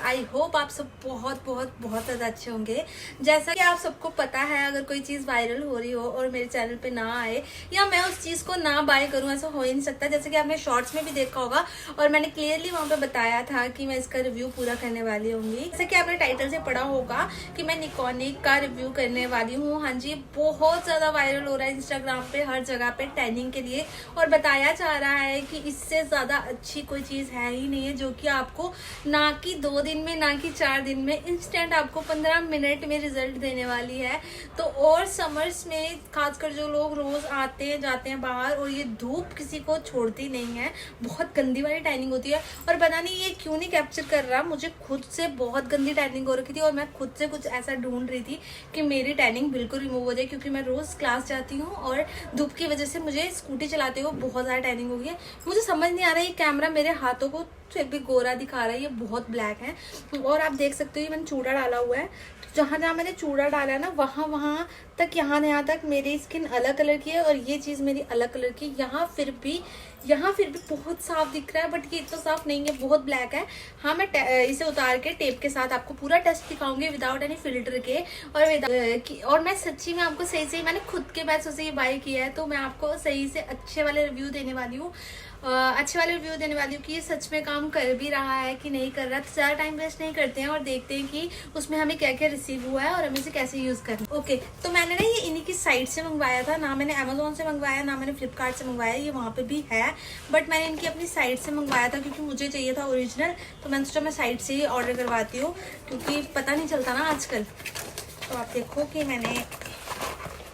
I hope आप सब बहुत बहुत बहुत ज़्यादा अच्छे होंगे। जैसा कि आप सबको पता है, अगर कोई चीज़ वायरल हो रही हो और मेरे चैनल पे ना आए या मैं उस चीज़ को ना बाय करूं, ऐसा हो ही नहीं सकता। जैसे कि आपने शॉर्ट्स में भी देखा होगा और मैंने क्लियरली वहां पे बताया था कि मैं इसका रिव्यू पूरा करने वाली होंगी। जैसे कि आपने टाइटल से पढ़ा होगा कि मैं निकॉनिक का रिव्यू करने वाली हूँ। हाँ जी, बहुत ज़्यादा वायरल हो रहा है इंस्टाग्राम पे, हर जगह पे ट्रेंडिंग के लिए, और बताया जा रहा है कि इससे ज़्यादा अच्छी कोई चीज़ है ही नहीं है, जो कि आपको ना कि 2 दिन में, ना कि 4 दिन में, इंस्टेंट आपको 15 मिनट में रिजल्ट देने वाली है। तो और समर्स में खासकर जो लोग रोज आते हैं जाते हैं बाहर, और ये धूप किसी को छोड़ती नहीं है, बहुत गंदी वाली टैनिंग होती है। और पता नहीं ये क्यों नहीं कैप्चर कर रहा, मुझे खुद से बहुत गंदी टैनिंग हो रखी थी और मैं खुद से कुछ ऐसा ढूंढ रही थी कि मेरी टैनिंग बिल्कुल रिमूव हो जाए, क्योंकि मैं रोज क्लास जाती हूँ और धूप की वजह से मुझे स्कूटी चलाते हुए बहुत ज्यादा टैनिंग हो गई है। मुझे समझ नहीं आ रहा है, ये कैमरा मेरे हाथों को फिर भी गोरा दिखा रहा है, ये बहुत ब्लैक है। और आप देख सकते हो ये मैंने चूड़ा डाला हुआ है, जहां जहां मैंने चूड़ा डाला है ना, वहां तक, यहाँ तक मेरी स्किन अलग कलर की है और ये चीज मेरी अलग कलर की। यहाँ फिर भी बहुत साफ दिख रहा है, बट ये इतना साफ नहीं है, बहुत ब्लैक है। हाँ, मैं इसे उतार के टेप के साथ आपको पूरा टेस्ट दिखाऊंगी विदाउट एनी फिल्टर के। और मैं सच्ची में आपको सही मैंने खुद के पैसों से ये बाय किया है, तो मैं आपको सही से अच्छे वाले रिव्यू देने वाली हूँ। कि ये सच में काम कर भी रहा है कि नहीं कर रहा। तो ज़्यादा टाइम वेस्ट नहीं करते हैं और देखते हैं कि उसमें हमें क्या क्या रिसीव हुआ है और हमें इसे कैसे यूज़ करना है। ओके, तो मैंने ना ये इन्हीं की साइट से मंगवाया था, ना मैंने अमेजोन से मंगवाया, ना मैंने फ्लिपकार्ट से मंगवाया। ये वहाँ पे भी है, बट मैंने इनकी अपनी साइट से मंगवाया था क्योंकि मुझे चाहिए था ओरिजिनल। तो मैंने सोचा मैं साइट से ही ऑर्डर करवाती हूँ, क्योंकि पता नहीं चलता ना आजकल। तो आप देखो कि मैंने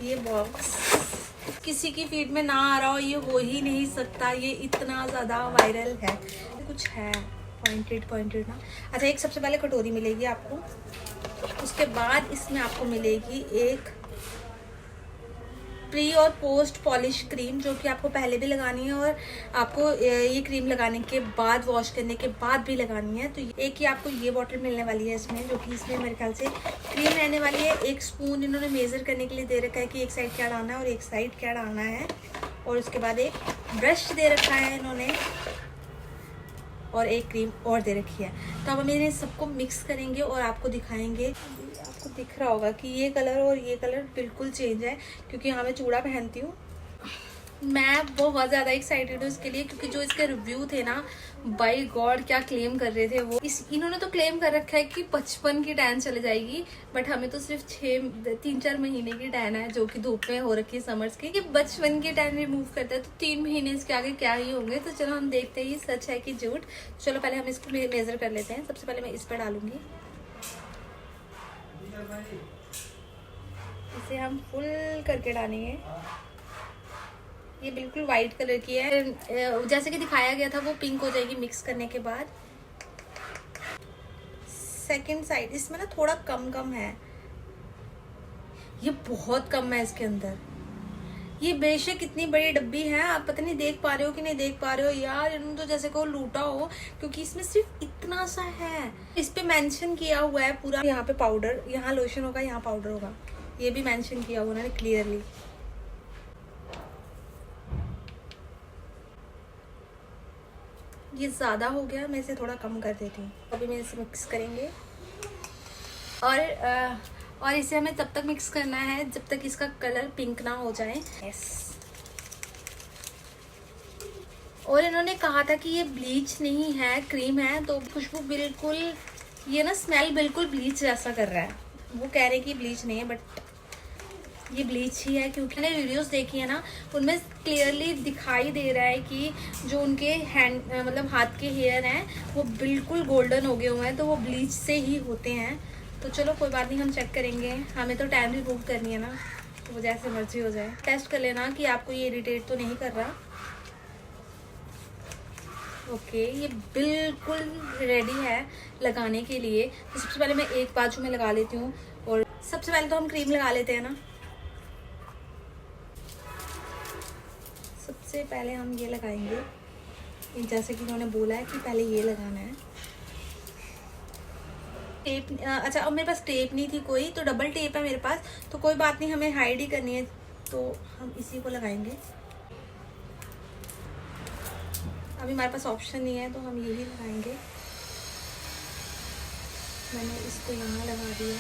ये बॉक्स किसी की फीड में ना आ रहा हो, ये हो ही नहीं सकता, ये इतना ज़्यादा वायरल है। कुछ है पॉइंटेड ना। अच्छा, एक सबसे पहले कटोरी मिलेगी आपको, उसके बाद इसमें आपको मिलेगी एक प्री और पोस्ट पॉलिश क्रीम, जो कि आपको पहले भी लगानी है और आपको ये क्रीम लगाने के बाद, वॉश करने के बाद भी लगानी है। तो एक ही आपको ये बॉटल मिलने वाली है इसमें, जो कि इसमें मेरे ख्याल से क्रीम रहने वाली है। एक स्पून इन्होंने मेजर करने के लिए दे रखा है कि एक साइड क्या डालना है और एक साइड क्या डालना है। और उसके बाद एक ब्रश दे रखा है इन्होंने और एक क्रीम और दे रखी है। तो अब हम इन्हें सबको मिक्स करेंगे और आपको दिखाएंगे। आपको दिख रहा होगा कि ये कलर और ये कलर बिल्कुल चेंज है, क्योंकि हाँ मैं चूड़ा पहनती हूँ। मैं बहुत ज़्यादा एक्साइटेड हूँ इसके लिए, क्योंकि जो इसके रिव्यू थे ना, बाय गॉड क्या क्लेम कर रहे थे वो। इन्होंने तो क्लेम कर रखा है कि 55 की टैन चले जाएगी, बट हमें तो सिर्फ 3-4 महीने की टैन है, जो कि धूप में हो रखी है समर्स की। कि 55 की टैन रिमूव करता है तो 3 महीने इसके आगे क्या ही होंगे। तो चलो हम देखते हैं ये सच है कि झूठ। चलो पहले हम इसको मेजर कर लेते हैं। सबसे पहले मैं इस पर डालूंगी, इसे हम फुल करके डालेंगे। ये बिल्कुल वाइट कलर की है, जैसे कि दिखाया गया था वो पिंक हो जाएगी मिक्स करने के बाद। सेकंड साइड इसमें ना थोड़ा कम है, ये बहुत कम है इसके अंदर। ये बेशक इतनी बड़ी डब्बी है, आप पता नहीं देख पा रहे हो कि नहीं देख पा रहे हो यार, इन्होंने तो जैसे को लूटा हो, क्योंकि इसमें सिर्फ इतना सा है। इस पे मेंशन किया हुआ है पूरा, यहाँ पे पाउडर, यहाँ लोशन होगा, यहाँ पाउडर होगा, ये भी मेंशन किया हुआ है क्लियरली। ये ज़्यादा हो गया, मैं इसे थोड़ा कम कर देती हूँ। अभी मैं इसे मिक्स करेंगे और इसे हमें तब तक मिक्स करना है जब तक इसका कलर पिंक ना हो जाए। यस। और इन्होंने कहा था कि ये ब्लीच नहीं है, क्रीम है, तो खुशबू बिल्कुल, ये ना स्मेल बिल्कुल ब्लीच जैसा कर रहा है। वो कह रहे हैं कि ब्लीच नहीं है, बट ये ब्लीच ही है, क्योंकि मैंने वीडियोस देखी है ना, उनमें क्लियरली दिखाई दे रहा है कि जो उनके हैंड मतलब हाथ के हेयर हैं वो बिल्कुल गोल्डन हो गए हुए हैं, तो वो ब्लीच से ही होते हैं। तो चलो कोई बात नहीं, हम चेक करेंगे, हमें तो टैन रिमूव करनी है ना, तो वो जैसे मर्जी हो जाए। टेस्ट कर लेना कि आपको ये इरिटेट तो नहीं कर रहा। ओके, ये बिल्कुल रेडी है लगाने के लिए। तो सबसे पहले मैं एक बाजू में लगा लेती हूँ, और सबसे पहले तो हम क्रीम लगा लेते हैं ना। सबसे पहले हम ये लगाएंगे, जैसे कि उन्होंने बोला है कि पहले ये लगाना है। टेप, अच्छा, अब मेरे पास टेप नहीं थी कोई, तो डबल टेप है मेरे पास, तो कोई बात नहीं, हमें हाइड ही करनी है, तो हम इसी को लगाएंगे। अभी हमारे पास ऑप्शन नहीं है, तो हम यही लगाएंगे। मैंने इसको यहाँ लगा दिया।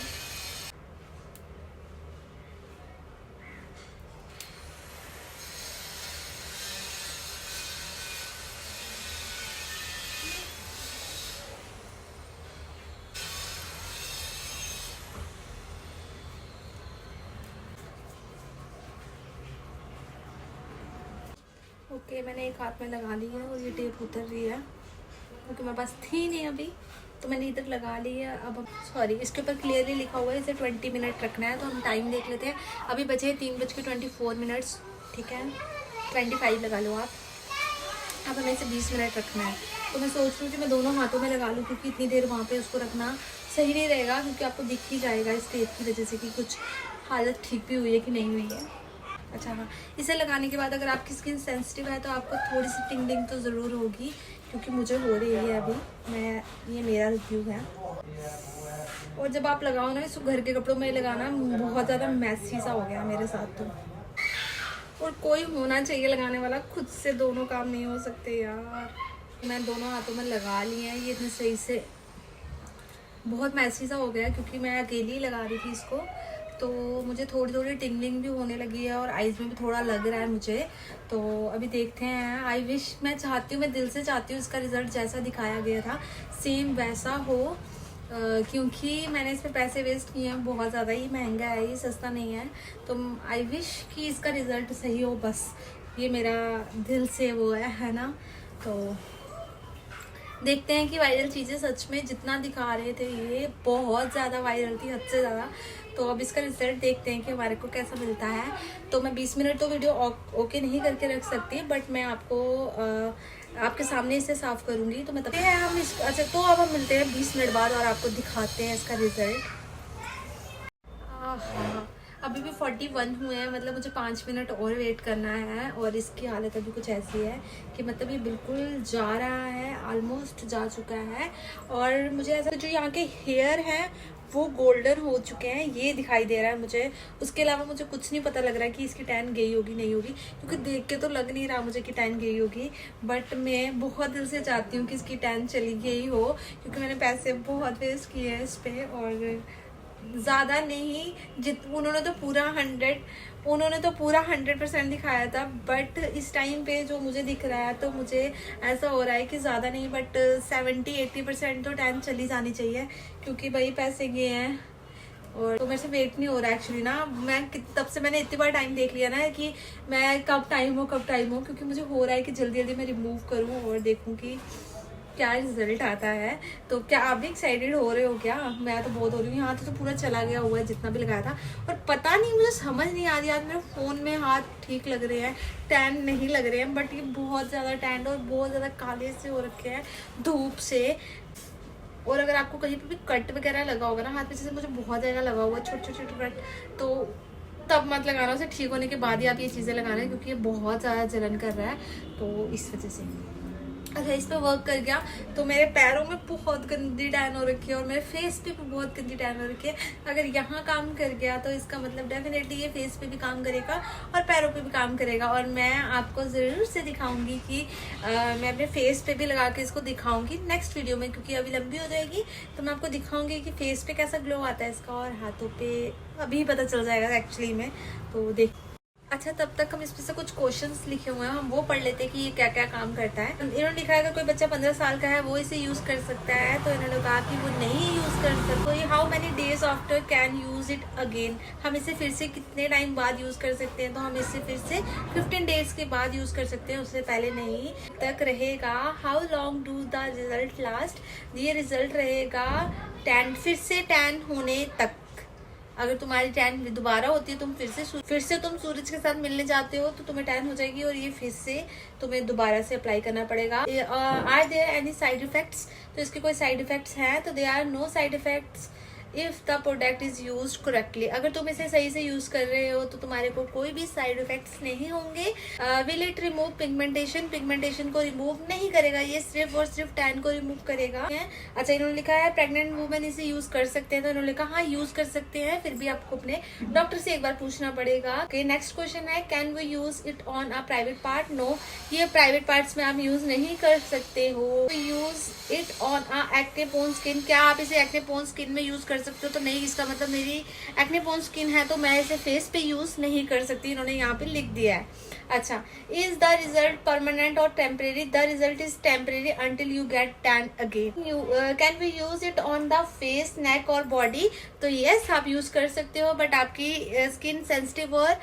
ओके, मैंने एक हाथ में लगा ली है और ये टेप उतर रही है क्योंकि मेरे पास थी नहीं अभी, तो मैंने इधर लगा ली है। अब सॉरी, इसके ऊपर क्लियरली लिखा हुआ है इसे 20 मिनट रखना है, तो हम टाइम देख लेते हैं। अभी बचे 3:24, ठीक है, 25 लगा लो आप। अब हमें इसे 20 मिनट रखना है, तो मैं सोच रही हूँ कि मैं दोनों हाथों में लगा लूँ क्योंकि इतनी देर वहाँ पे उसको रखना सही नहीं रहेगा, क्योंकि आपको दिख ही जाएगा इस टेप की वजह से कि कुछ हालत ठीक भी हुई है कि नहीं हुई है। अच्छा हाँ, इसे लगाने के बाद अगर आपकी स्किन सेंसिटिव है तो आपको थोड़ी सी टिंगलिंग तो ज़रूर होगी, क्योंकि मुझे हो रही है अभी। ये मेरा रिव्यू है। और जब आप लगाओ ना इसको घर के कपड़ों में लगाना, बहुत ज़्यादा मैसी सा हो गया मेरे साथ तो। और कोई होना चाहिए लगाने वाला, खुद से दोनों काम नहीं हो सकते यार। मैं दोनों हाथों में लगा लिए हैं, ये इतने सही से बहुत मैसी सा हो गया क्योंकि मैं अकेली लगा रही थी इसको, तो मुझे थोड़ी थोड़ी टिंगलिंग भी होने लगी है और आईज में भी थोड़ा लग रहा है मुझे। तो अभी देखते हैं। आई विश, मैं चाहती हूँ, मैं दिल से चाहती हूँ इसका रिजल्ट जैसा दिखाया गया था सेम वैसा हो, क्योंकि मैंने इस पर पैसे वेस्ट किए हैं, बहुत ज़्यादा ही महंगा है, ये सस्ता नहीं है। तो आई विश कि इसका रिज़ल्ट सही हो, बस ये मेरा दिल से वो है ना। तो देखते हैं कि वायरल चीज़ें सच में जितना दिखा रहे थे ये बहुत ज़्यादा वायरल थी, हद से ज़्यादा। तो अब इसका रिजल्ट देखते हैं कि हमारे को कैसा मिलता है। तो मैं 20 मिनट तो वीडियो ओके नहीं करके रख सकती, बट मैं आपको आपके सामने इसे साफ़ करूँगी। तो मैं तब हम इस अच्छा, तो अब हम मिलते हैं 20 मिनट बाद और आपको दिखाते हैं इसका रिजल्ट। हाँ, अभी भी 41 हुए हैं, मतलब मुझे 5 मिनट और वेट करना है। और इसकी हालत अभी कुछ ऐसी है कि मतलब ये बिल्कुल जा रहा है, ऑलमोस्ट जा चुका है। और मुझे ऐसा जो यहाँ के हेयर हैं वो गोल्डन हो चुके हैं, ये दिखाई दे रहा है मुझे। उसके अलावा मुझे कुछ नहीं पता लग रहा है कि इसकी टैन गई होगी नहीं होगी, क्योंकि देख के तो लग नहीं रहा मुझे कि टैन गई होगी। बट मैं बहुत दिल से चाहती हूँ कि इसकी टैन चली गई हो, क्योंकि मैंने पैसे बहुत वेस्ट किए हैं इस पर। और ज़्यादा नहीं, उन्होंने तो पूरा 100% दिखाया था, बट इस टाइम पे जो मुझे दिख रहा है तो मुझे ऐसा हो रहा है कि ज़्यादा नहीं बट 70-80% तो टैन चली जानी चाहिए, क्योंकि भाई पैसे गए हैं। और तो मेरे से वेट नहीं हो रहा एक्चुअली ना। मैं तब से मैंने इतनी बार टाइम देख लिया ना कि मैं कब टाइम हो, क्योंकि मुझे हो रहा है कि जल्दी जल्दी मैं रिमूव करूँ और देखूँ कि क्या रिजल्ट आता है। तो क्या आप भी एक्साइटेड हो रहे हो क्या? मैं तो बहुत हो रही हूँ। यहाँ तो पूरा चला गया हुआ है जितना भी लगाया था, और पता नहीं मुझे समझ नहीं आ रही। आज मेरे फ़ोन में हाथ ठीक लग रहे हैं, टैन नहीं लग रहे हैं, बट ये बहुत ज़्यादा टैन और बहुत ज़्यादा काले से हो रखे हैं धूप से। और अगर आपको कहीं पर भी कट वगैरह लगा होगा ना हाथ में, जैसे मुझे बहुत ज़्यादा लगा हुआ है छोटे छोटे कट, तो तब मत लगाना, उसे ठीक होने के बाद ही आप ये चीज़ें लगाना, क्योंकि ये बहुत ज़्यादा जलन कर रहा है, तो इस वजह से। अच्छा, इस पर वर्क कर गया तो मेरे पैरों में बहुत गंदी टैन हो रखी है और मेरे फेस पे भी बहुत गंदी टैन हो रखी है। अगर यहाँ काम कर गया तो इसका मतलब डेफिनेटली ये फेस पे भी काम करेगा और पैरों पे भी काम करेगा। और मैं आपको ज़रूर से दिखाऊंगी कि मैं अपने फेस पे भी लगा के इसको दिखाऊंगी नेक्स्ट वीडियो में, क्योंकि अभी लंबी हो जाएगी। तो मैं आपको दिखाऊंगी कि फेस पे कैसा ग्लो आता है इसका, और हाथों पर अभी पता चल जाएगा एक्चुअली में। तो देख, अच्छा, तब तक हम इसमें से कुछ क्वेश्चंस लिखे हुए हैं, हम वो पढ़ लेते हैं कि ये क्या क्या काम करता है। इन्होंने लिखा है अगर कोई बच्चा 15 साल का है वो इसे यूज़ कर सकता है, तो इन्होंने कहा कि वो नहीं यूज़ कर सकता। तो how many days after can use it again, हम इसे फिर से कितने टाइम बाद यूज़ कर सकते हैं? तो हम इसे फिर से 15 डेज के बाद यूज़ कर सकते हैं, उससे पहले नहीं तक रहेगा। How long do the result last, ये रिजल्ट रहेगा टैन, फिर से टैन होने तक। अगर तुम्हारी टैन दोबारा होती है, तुम फिर से तुम सूरज के साथ मिलने जाते हो, तो तुम्हें टैन हो जाएगी और ये फिर से तुम्हें दोबारा से अप्लाई करना पड़ेगा। Are there any side effects, तो इसके कोई साइड इफेक्ट्स हैं? तो they are no side effects if the product is use correctly. अगर तुम इसे सही से यूज कर रहे हो तो तुम्हारे को कोई भी साइड इफेक्ट्स नहीं होंगे। Will it remove pigmentation, pigmentation को रिमूव नहीं करेगा, ये सिर्फ और सिर्फ टैन को रिमूव करेगा। अच्छा, इन्होंने लिखा है प्रेग्नेंट वुमेन इसे यूज कर सकते हैं, तो इन्होंने लिखा हाँ यूज कर सकते हैं, फिर भी आपको अपने डॉक्टर से एक बार पूछना पड़ेगा। ओके, नेक्स्ट क्वेश्चन है can we use it on a private part. No, ये प्राइवेट पार्ट्स में आप यूज नहीं कर सकते हो। Use it on a acne prone skin, क्या आप इसे एक्ने प्रोन स्किन में यूज कर सकते हो? तो नहीं, इसका मतलब मेरी एक्ने प्रोन स्किन है तो मैं इसे फेस पे यूज नहीं कर सकती, इन्होंने यहाँ पे लिख दिया है। अच्छा, is the result permanent or temporary. The result is temporary until you get tan again. Can we use it on the face, neck और बॉडी। तो यस, आप यूज कर सकते हो, बट आपकी स्किन सेंसिटिव और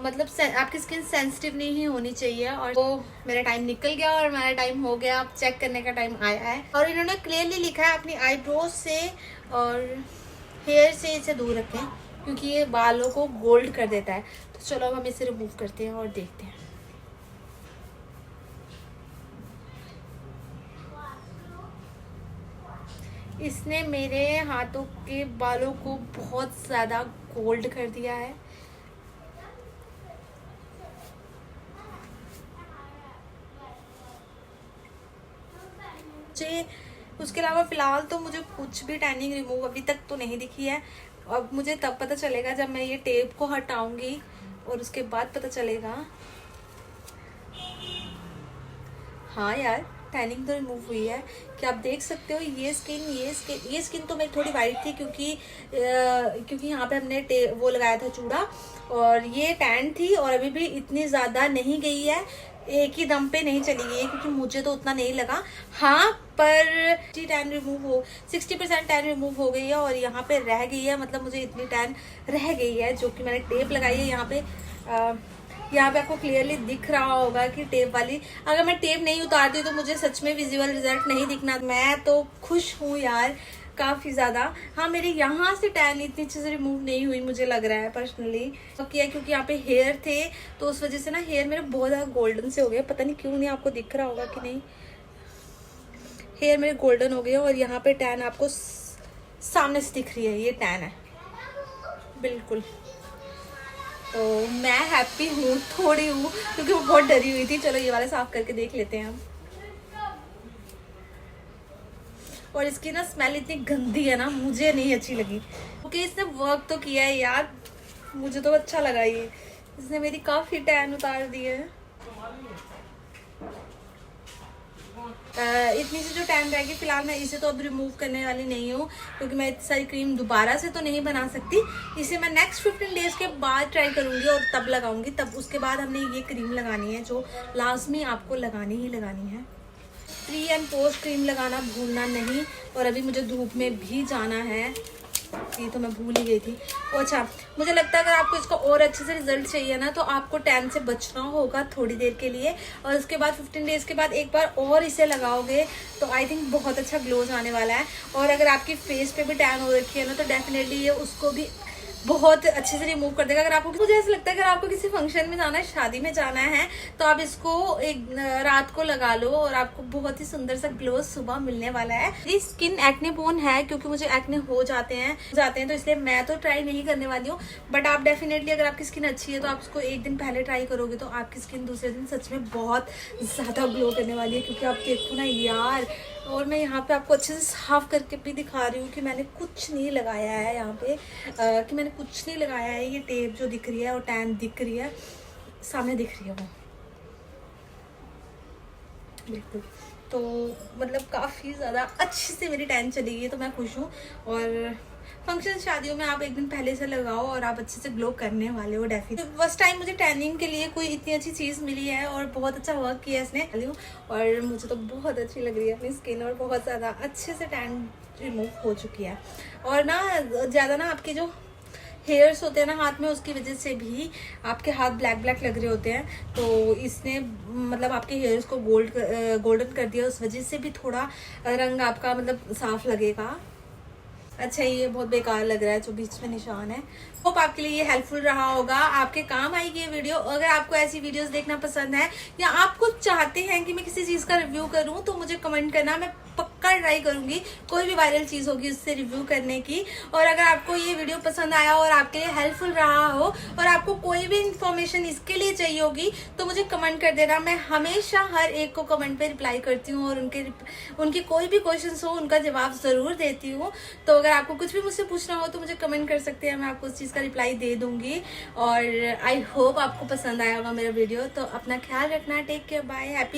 मतलब आपकी स्किन सेंसिटिव नहीं होनी चाहिए। और वो मेरा टाइम निकल गया और मेरा टाइम हो गया, अब चेक करने का टाइम आया है। और इन्होंने क्लियरली लिखा है अपनी आईब्रोज से और हेयर से इसे दूर रखें क्योंकि ये बालों को गोल्ड कर देता है। तो चलो अब हम इसे रिमूव करते हैं और देखते हैं। इसने मेरे हाथों के बालों को बहुत ज़्यादा गोल्ड कर दिया है। उसके अलावा फिलहाल तो मुझे कुछ भी टैनिंग रिमूव अभी तक तो नहीं दिखी है। अब मुझे तब पता चलेगा जब मैं ये टेप को हटाऊंगी और उसके बाद पता चलेगा। हाँ यार, टैनिंग तो रिमूव हुई है कि आप देख सकते हो। ये स्किन तो मेरी थोड़ी वाइट थी क्योंकि यहाँ पे हमने वो लगाया था चूड़ा, और ये टैन थी और अभी भी इतनी ज़्यादा नहीं गई है, एक ही दम पे नहीं चली गई है क्योंकि मुझे तो उतना नहीं लगा। हाँ, पर 60% टैन रिमूव हो गई है और यहाँ पे रह गई है, मतलब मुझे इतनी टैन रह गई है जो कि मैंने टेप लगाई है यहाँ पे। यहाँ पे आपको क्लियरली दिख रहा होगा कि टेप वाली, अगर मैं टेप नहीं उतारती तो मुझे सच में विजुअल रिजल्ट नहीं दिखना। मैं तो खुश हूँ यार काफ़ी ज़्यादा। हाँ, मेरे यहाँ से टैन इतनी अच्छे से रिमूव नहीं हुई मुझे लग रहा है पर्सनली। तो किया क्योंकि यहाँ पे हेयर थे तो उस वजह से ना हेयर मेरे बहुत ज़्यादा गोल्डन से हो गए, पता नहीं क्यों, नहीं आपको दिख रहा होगा कि नहीं। हेयर मेरे गोल्डन हो गए और यहाँ पे टैन आपको सामने से दिख रही है, ये टैन है बिल्कुल। तो मैं हैप्पी हूँ, थोड़ी हूँ, क्योंकि वो बहुत डरी हुई थी। चलो ये वाला साफ करके देख लेते हैं हम। और इसकी ना स्मेल इतनी गंदी है ना, मुझे नहीं अच्छी लगी। क्योंकि इसने वर्क तो किया है यार, मुझे तो अच्छा लगा। ये इसने मेरी काफ़ी टैन उतार दी है। इतनी सी जो टैन रहेगी फिलहाल मैं इसे तो अब रिमूव करने वाली नहीं हूँ क्योंकि मैं इतनी सारी क्रीम दोबारा से तो नहीं बना सकती। इसे मैं नेक्स्ट 15 डेज के बाद ट्राई करूँगी और तब लगाऊंगी। तब उसके बाद हमने ये क्रीम लगानी है जो लाजमी आपको लगानी ही लगानी है। प्री एंड पोस्ट क्रीम लगाना भूलना नहीं। और अभी मुझे धूप में भी जाना है, ये तो मैं भूल ही गई थी। अच्छा, मुझे लगता है अगर आपको इसका और अच्छे से रिजल्ट चाहिए ना तो आपको टैन से बचना होगा थोड़ी देर के लिए, और उसके बाद 15 डेज के बाद एक बार और इसे लगाओगे तो आई थिंक बहुत अच्छा ग्लो आने वाला है। और अगर आपकी फेस पे भी टैन हो रखी है ना तो डेफिनेटली ये उसको भी बहुत अच्छे से रिमूव कर देगा। अगर आपको, मुझे ऐसा लगता है अगर आपको किसी फंक्शन में जाना है, शादी में जाना है, तो आप इसको एक रात को लगा लो और आपको बहुत ही सुंदर सा ग्लो सुबह मिलने वाला है। ये स्किन एक्ने प्रोन है क्योंकि मुझे एक्ने हो जाते हैं तो इसलिए मैं तो ट्राई नहीं करने वाली हूँ। बट आप डेफिनेटली अगर आपकी स्किन अच्छी है तो आप इसको एक दिन पहले ट्राई करोगे तो आपकी स्किन दूसरे दिन सच में बहुत ज़्यादा ग्लो करने वाली है। क्योंकि आप देखो ना यार, और मैं यहाँ पे आपको अच्छे से साफ करके भी दिखा रही हूँ कि मैंने कुछ नहीं लगाया है यहाँ पे, कि मैंने कुछ नहीं लगाया है। ये टेप जो दिख रही है और टैन दिख रही है, सामने दिख रही है वो बिल्कुल। तो मतलब काफ़ी ज़्यादा अच्छी से मेरी टैन चली गई है, तो मैं खुश हूँ। और फंक्शन शादियों में आप एक दिन पहले से लगाओ और आप अच्छे से ग्लो करने वाले हो डेफिनेटली। फर्स्ट टाइम मुझे टैनिंग के लिए कोई इतनी अच्छी चीज़ मिली है और बहुत अच्छा वर्क किया इसने, और मुझे तो बहुत अच्छी लग रही है अपनी स्किन, और बहुत ज़्यादा अच्छे से टैन रिमूव हो चुकी है। और ना ज़्यादा ना आपके जो हेयर्स होते हैं ना हाथ में, उसकी वजह से भी आपके हाथ ब्लैक ब्लैक लग रहे होते हैं, तो इसने मतलब आपके हेयर्स को गोल्डन कर दिया, उस वजह से भी थोड़ा रंग आपका मतलब साफ लगेगा। अच्छा, ये बहुत बेकार लग रहा है जो बीच में निशान है। होप आपके लिए ये हेल्पफुल रहा होगा, आपके काम आएगी ये वीडियो। अगर आपको ऐसी वीडियोस देखना पसंद है या आप कुछ चाहते हैं कि मैं किसी चीज़ का रिव्यू करूं तो मुझे कमेंट करना, मैं पक्का ट्राई करूंगी कोई भी वायरल चीज होगी उससे रिव्यू करने की। और अगर आपको ये वीडियो पसंद आया और आपके लिए हेल्पफुल रहा हो और आपको कोई भी इंफॉर्मेशन इसके लिए चाहिए होगी तो मुझे कमेंट कर देना। मैं हमेशा हर एक को कमेंट पे रिप्लाई करती हूँ और उनके कोई भी क्वेश्चंस हो उनका जवाब जरूर देती हूँ। तो अगर आपको कुछ भी मुझसे पूछना हो तो मुझे कमेंट कर सकते हैं, मैं आपको उस चीज का रिप्लाई दे दूंगी। और आई होप आपको पसंद आया होगा मेरा वीडियो। तो अपना ख्याल रखना, टेक केयर, बाय, हैप्पी